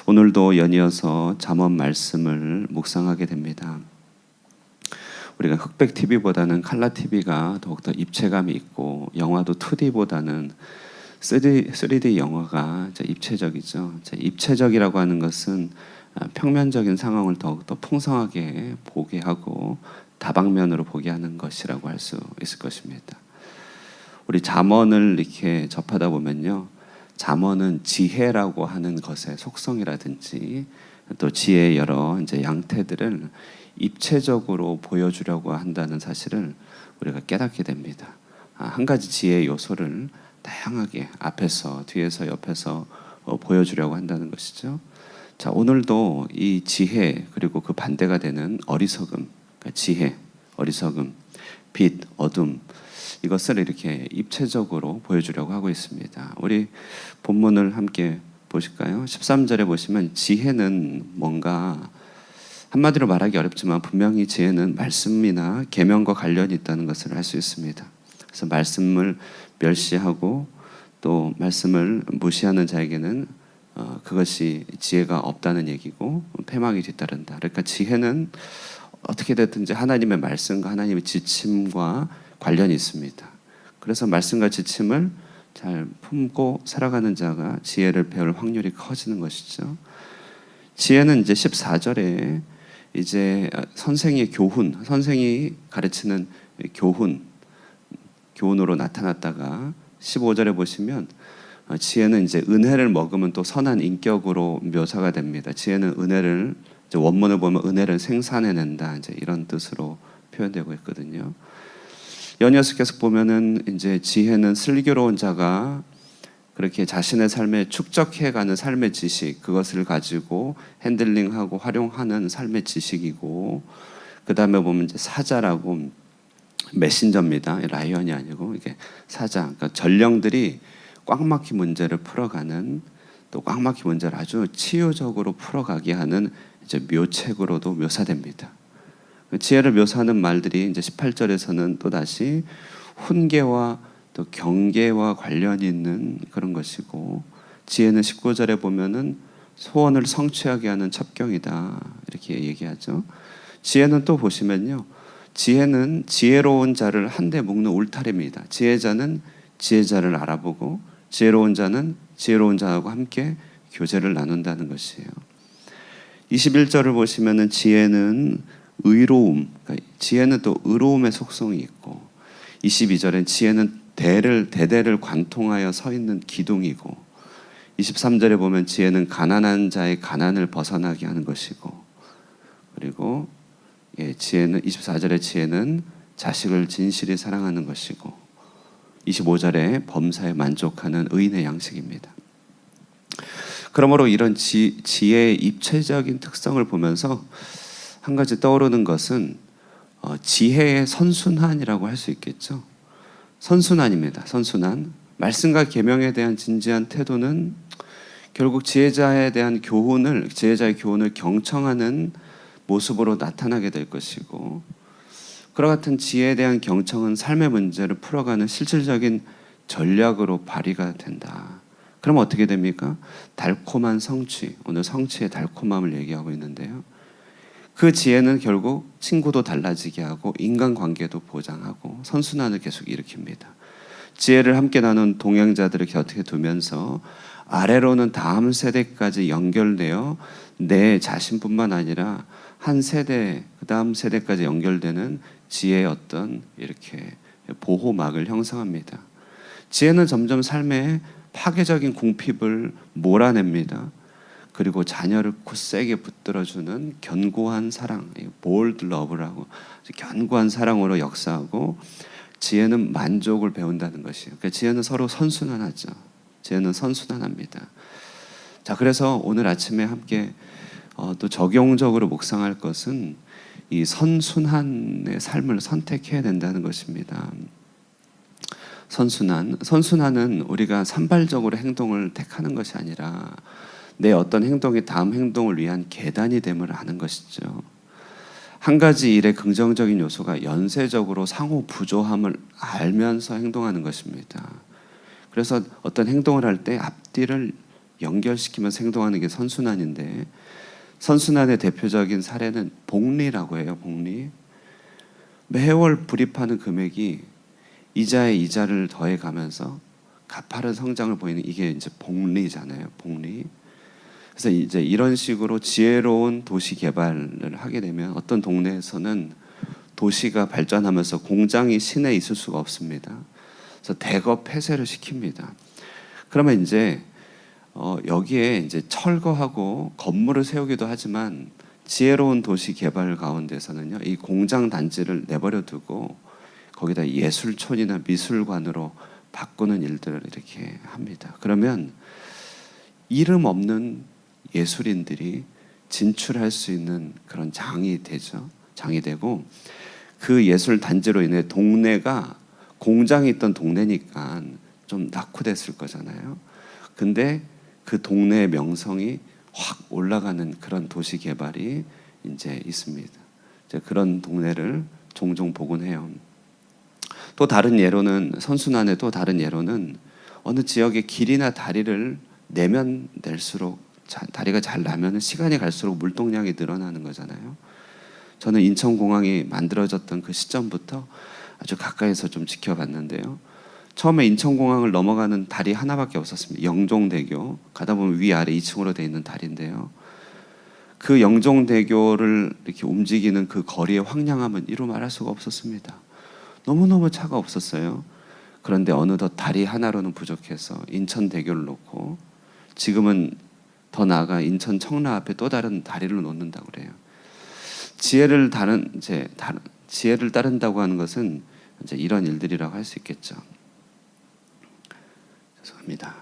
오늘도 연이어서 잠언 말씀을 묵상하게 됩니다. 우리가 흑백 TV보다는 칼라 TV가 더욱더 입체감이 있고 영화도 2D보다는 3D 영화가 입체적이죠. 입체적이라고 하는 것은 평면적인 상황을 더욱더 풍성하게 보게 하고 다방면으로 보게 하는 것이라고 할 수 있을 것입니다. 우리 잠언을 이렇게 접하다 보면요, 잠언은 지혜라고 하는 것의 속성이라든지 또 지혜의 여러 양태들을 입체적으로 보여주려고 한다는 사실을 우리가 깨닫게 됩니다. 한 가지 지혜의 요소를 다양하게 앞에서, 뒤에서, 옆에서 보여주려고 한다는 것이죠. 자, 오늘도 이 지혜 그리고 그 반대가 되는 어리석음, 그러니까 지혜, 어리석음, 빛, 어둠, 이것을 이렇게 입체적으로 보여주려고 하고 있습니다. 우리 본문을 함께 보실까요? 13절에 보시면 지혜는 뭔가 한마디로 말하기 어렵지만 분명히 지혜는 말씀이나 계명과 관련이 있다는 것을 알 수 있습니다. 그래서 말씀을 멸시하고 또 말씀을 무시하는 자에게는 그것이 지혜가 없다는 얘기고 패망이 뒤따른다. 그러니까 지혜는 어떻게 됐든지 하나님의 말씀과 하나님의 지침과 관련이 있습니다. 그래서 말씀과 지침을 잘 품고 살아가는 자가 지혜를 배울 확률이 커지는 것이죠. 지혜는 이제 14절에 이제 선생의 교훈, 선생이 가르치는 교훈으로 나타났다가 15절에 보시면 지혜는 이제 은혜를 먹으면 또 선한 인격으로 묘사가 됩니다. 지혜는 은혜를, 원문을 보면 은혜를 생산해낸다, 이제 이런 뜻으로 표현되고 있거든요. 연이어서 계속 보면은 이제 지혜는 슬기로운 자가 그렇게 자신의 삶에 축적해가는 삶의 지식, 그것을 가지고 핸들링하고 활용하는 삶의 지식이고, 그 다음에 보면 이제 사자라고 메신저입니다. 라이언이 아니고 이게 사자, 그러니까 전령들이 꽉 막힌 문제를 풀어가는, 또 꽉 막힌 문제를 아주 치유적으로 풀어가게 하는 이제 묘책으로도 묘사됩니다. 지혜를 묘사하는 말들이 이제 18절에서는 또 다시 훈계와 또 경계와 관련이 있는 그런 것이고, 지혜는 19절에 보면은 소원을 성취하게 하는 첩경이다, 이렇게 얘기하죠. 지혜는 또 보시면요, 지혜는 지혜로운 자를 한데 묶는 울타리입니다. 지혜자는 지혜자를 알아보고 지혜로운 자는 지혜로운 자하고 함께 교제를 나눈다는 것이에요. 21절을 보시면은 지혜는 의로움, 그러니까 지혜는 또 의로움의 속성이 있고, 22절엔 지혜는 대대를 관통하여 서 있는 기둥이고, 23절에 보면 지혜는 가난한 자의 가난을 벗어나게 하는 것이고, 그리고 지혜는 24절의 지혜는 자식을 진실히 사랑하는 것이고, 25절에 범사에 만족하는 의인의 양식입니다. 그러므로 이런 지혜의 입체적인 특성을 보면서 한 가지 떠오르는 것은 지혜의 선순환이라고 할 수 있겠죠. 선순환입니다. 선순환. 말씀과 계명에 대한 진지한 태도는 결국 지혜자의 교훈을 경청하는 모습으로 나타나게 될 것이고, 그와 같은 지혜에 대한 경청은 삶의 문제를 풀어가는 실질적인 전략으로 발휘가 된다. 그럼 어떻게 됩니까? 달콤한 성취, 오늘 성취의 달콤함을 얘기하고 있는데요, 그 지혜는 결국 친구도 달라지게 하고 인간관계도 보장하고 선순환을 계속 일으킵니다. 지혜를 함께 나눈 동행자들을 곁에 두면서 아래로는 다음 세대까지 연결되어 내 자신뿐만 아니라 한 세대, 그 다음 세대까지 연결되는 지혜의 어떤 이렇게 보호막을 형성합니다. 지혜는 점점 삶에 파괴적인 궁핍을 몰아냅니다. 그리고 자녀를 굳세게 붙들어주는 견고한 사랑, bold love라고, 견고한 사랑으로 역사하고, 지혜는 만족을 배운다는 것이에요. 그러니까 지혜는 서로 선순환하죠. 지혜는 선순환합니다. 자, 그래서 오늘 아침에 함께 또 적용적으로 묵상할 것은 이 선순환의 삶을 선택해야 된다는 것입니다. 선순환은 우리가 산발적으로 행동을 택하는 것이 아니라 내 어떤 행동이 다음 행동을 위한 계단이 됨을 아는 것이죠. 한 가지 일의 긍정적인 요소가 연쇄적으로 상호 부조함을 알면서 행동하는 것입니다. 그래서 어떤 행동을 할 때 앞뒤를 연결시키면서 행동하는 게 선순환인데, 선순환의 대표적인 사례는 복리라고 해요. 복리. 매월 불입하는 금액이 이자에 이자를 더해가면서 가파른 성장을 보이는, 이게 이제 복리잖아요. 복리. 그래서 이제 이런 식으로 지혜로운 도시 개발을 하게 되면 어떤 동네에서는 도시가 발전하면서 공장이 시내에 있을 수가 없습니다. 그래서 대거 폐쇄를 시킵니다. 그러면 이제 여기에 이제 철거하고 건물을 세우기도 하지만, 지혜로운 도시 개발 가운데서는요, 이 공장 단지를 내버려 두고 거기다 예술촌이나 미술관으로 바꾸는 일들을 이렇게 합니다. 그러면 이름 없는 예술인들이 진출할 수 있는 그런 장이 되죠. 장이 되고, 그 예술 단지로 인해 동네가 공장이 있던 동네니까 좀 낙후됐을 거잖아요. 근데 그 동네의 명성이 확 올라가는 그런 도시 개발이 이제 있습니다. 이제 그런 동네를 종종 보곤 해요. 또 다른 예로는, 선순환의 또 다른 예로는, 어느 지역의 길이나 다리를 내면 낼수록, 다리가 잘 나면 시간이 갈수록 물동량이 늘어나는 거잖아요. 저는 인천공항이 만들어졌던 그 시점부터 아주 가까이서 좀 지켜봤는데요. 처음에 인천공항을 넘어가는 다리 하나밖에 없었습니다. 영종대교. 가다 보면 위아래 2층으로 되어 있는 다리인데요. 그 영종대교를 이렇게 움직이는 그 거리의 황량함은 이루 말할 수가 없었습니다. 너무너무 차가 없었어요. 그런데 어느덧 다리 하나로는 부족해서 인천대교를 놓고, 지금은 더 나아가 인천 청라 앞에 또 다른 다리를 놓는다고 그래요. 지혜를 따른다고 하는 것은 이제 이런 일들이라고 할 수 있겠죠. 죄송합니다.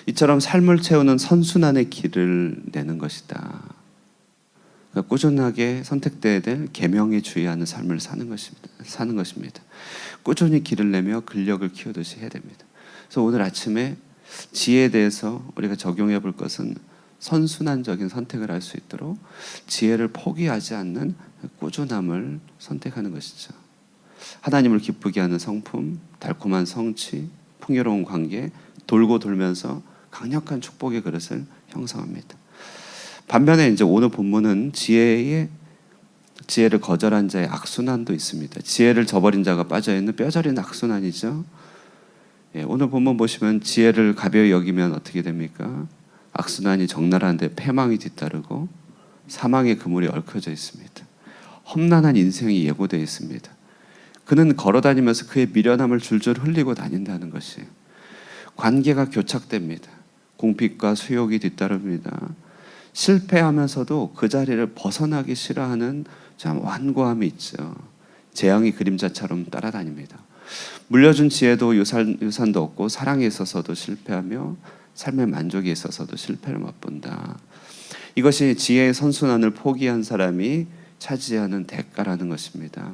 이처럼 삶을 채우는 선순환의 길을 내는 것이다. 그러니까 꾸준하게 선택돼야 될 계명에 주의하는 삶을 사는 것입니다. 꾸준히 길을 내며 근력을 키우듯이 해야 됩니다. 그래서 오늘 아침에 지혜에 대해서 우리가 적용해 볼 것은, 선순환적인 선택을 할 수 있도록 지혜를 포기하지 않는 꾸준함을 선택하는 것이죠. 하나님을 기쁘게 하는 성품, 달콤한 성취, 풍요로운 관계, 돌고 돌면서 강력한 축복의 그릇을 형성합니다. 반면에 이제 오늘 본문은 지혜를 거절한 자의 악순환도 있습니다. 지혜를 저버린 자가 빠져있는 뼈저린 악순환이죠. 오늘 본문 보시면 지혜를 가벼이 여기면 어떻게 됩니까? 악순환이 적나라한데 패망이 뒤따르고 사망의 그물이 얽혀져 있습니다. 험난한 인생이 예고되어 있습니다. 그는 걸어다니면서 그의 미련함을 줄줄 흘리고 다닌다는 것이에요. 관계가 교착됩니다. 공핍과 수욕이 뒤따릅니다. 실패하면서도 그 자리를 벗어나기 싫어하는 참 완고함이 있죠. 재앙이 그림자처럼 따라다닙니다. 물려준 지혜도 유산도 없고, 사랑에 있어서도 실패하며 삶의 만족에 있어서도 실패를 맛본다. 이것이 지혜의 선순환을 포기한 사람이 차지하는 대가라는 것입니다.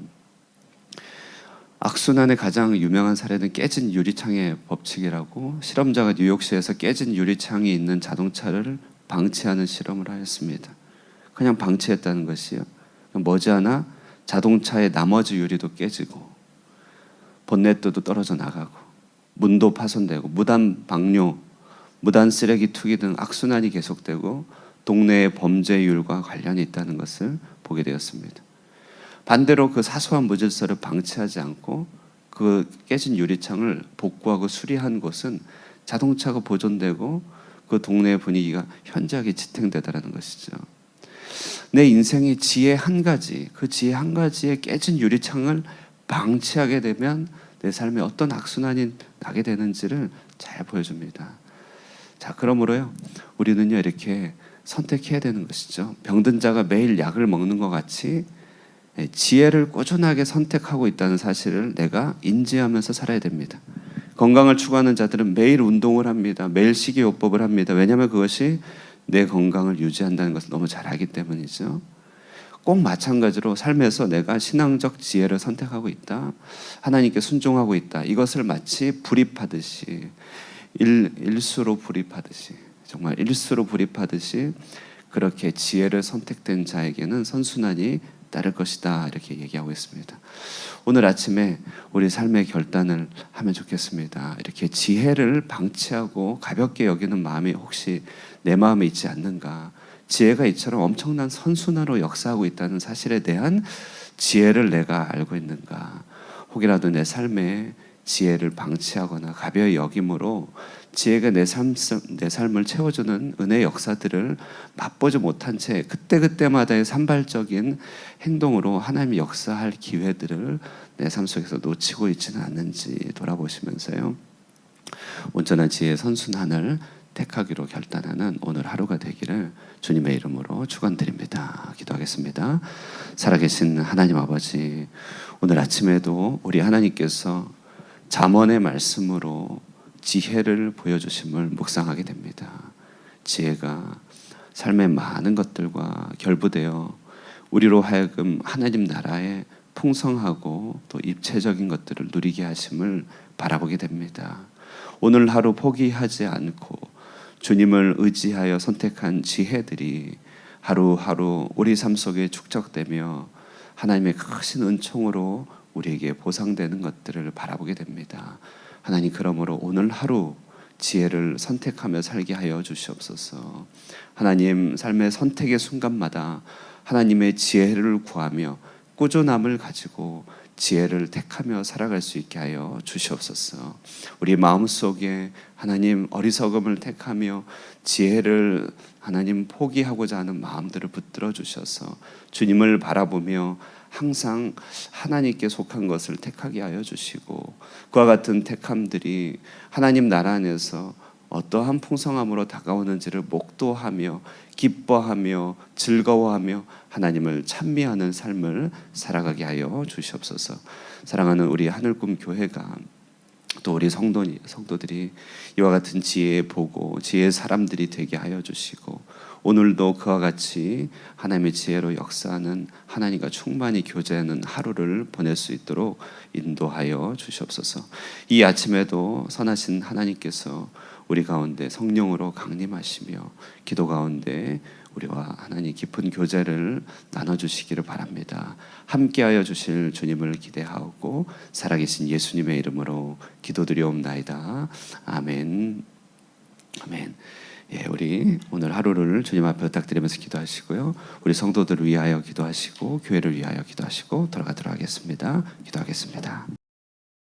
악순환의 가장 유명한 사례는 깨진 유리창의 법칙이라고, 실험자가 뉴욕시에서 깨진 유리창이 있는 자동차를 방치하는 실험을 하였습니다. 그냥 방치했다는 것이요. 머지않아 자동차의 나머지 유리도 깨지고, 본네트도 떨어져 나가고, 문도 파손되고, 무단 방뇨, 무단 쓰레기 투기 등 악순환이 계속되고 동네의 범죄율과 관련이 있다는 것을 보게 되었습니다. 반대로 그 사소한 무질서를 방치하지 않고 그 깨진 유리창을 복구하고 수리한 곳은 자동차가 보존되고 그 동네의 분위기가 현저하게 지탱되더라는 것이죠. 내 인생의 지혜 한 가지, 그 지혜 한 가지의 깨진 유리창을 방치하게 되면 내 삶에 어떤 악순환이 나게 되는지를 잘 보여줍니다. 자, 그러므로요, 우리는요 이렇게 선택해야 되는 것이죠. 병든 자가 매일 약을 먹는 것 같이 지혜를 꾸준하게 선택하고 있다는 사실을 내가 인지하면서 살아야 됩니다. 건강을 추구하는 자들은 매일 운동을 합니다. 매일 식이요법을 합니다. 왜냐하면 그것이 내 건강을 유지한다는 것을 너무 잘 알기 때문이죠. 꼭 마찬가지로 삶에서 내가 신앙적 지혜를 선택하고 있다, 하나님께 순종하고 있다, 이것을 마치 불입하듯이 일수로 불입하듯이, 정말 일수로 불입하듯이 그렇게 지혜를 선택된 자에게는 선순환이 따를 것이다 이렇게 얘기하고 있습니다. 오늘 아침에 우리 삶의 결단을 하면 좋겠습니다. 이렇게 지혜를 방치하고 가볍게 여기는 마음이 혹시 내 마음에 있지 않는가? 지혜가 이처럼 엄청난 선순환으로 역사하고 있다는 사실에 대한 지혜를 내가 알고 있는가? 혹이라도 내 삶에 지혜를 방치하거나 가벼이 여김으로 지혜가 내 삶을 채워주는 은혜의 역사들을 맛보지 못한 채 그때그때마다의 산발적인 행동으로 하나님이 역사할 기회들을 내 삶 속에서 놓치고 있지는 않는지 돌아보시면서요. 온전한 지혜의 선순환을 택하기로 결단하는 오늘 하루가 되기를 주님의 이름으로 축원드립니다. 기도하겠습니다. 살아계신 하나님 아버지, 오늘 아침에도 우리 하나님께서 잠언의 말씀으로 지혜를 보여주심을 묵상하게 됩니다. 지혜가 삶의 많은 것들과 결부되어 우리로 하여금 하나님 나라의 풍성하고 또 입체적인 것들을 누리게 하심을 바라보게 됩니다. 오늘 하루 포기하지 않고 주님을 의지하여 선택한 지혜들이 하루하루 우리 삶 속에 축적되며 하나님의 크신 은총으로 우리에게 보상되는 것들을 바라보게 됩니다. 하나님, 그러므로 오늘 하루 지혜를 선택하며 살게 하여 주시옵소서. 하나님, 삶의 선택의 순간마다 하나님의 지혜를 구하며 꾸준함을 가지고 지혜를 택하며 살아갈 수 있게 하여 주시옵소서. 우리 마음속에 하나님 어리석음을 택하며 지혜를 하나님 포기하고자 하는 마음들을 붙들어 주셔서 주님을 바라보며 항상 하나님께 속한 것을 택하게 하여 주시고, 그와 같은 택함들이 하나님 나라 안에서 어떠한 풍성함으로 다가오는지를 목도하며 기뻐하며 즐거워하며 하나님을 찬미하는 삶을 살아가게 하여 주시옵소서. 사랑하는 우리 하늘꿈 교회가 또 우리 성도들이 이와 같은 지혜에 보고 지혜의 사람들이 되게 하여 주시고, 오늘도 그와 같이 하나님의 지혜로 역사하는 하나님과 충만히 교제하는 하루를 보낼 수 있도록 인도하여 주시옵소서. 이 아침에도 선하신 하나님께서 우리 가운데 성령으로 강림하시며 기도 가운데 우리와 하나님 깊은 교제를 나눠주시기를 바랍니다. 함께하여 주실 주님을 기대하고 살아계신 예수님의 이름으로 기도드리옵나이다. 아멘. 아멘. 예, 우리 오늘 하루를 주님 앞에 부탁드리면서 기도하시고요. 우리 성도들을 위하여 기도하시고 교회를 위하여 기도하시고 돌아가도록 하겠습니다. 기도하겠습니다.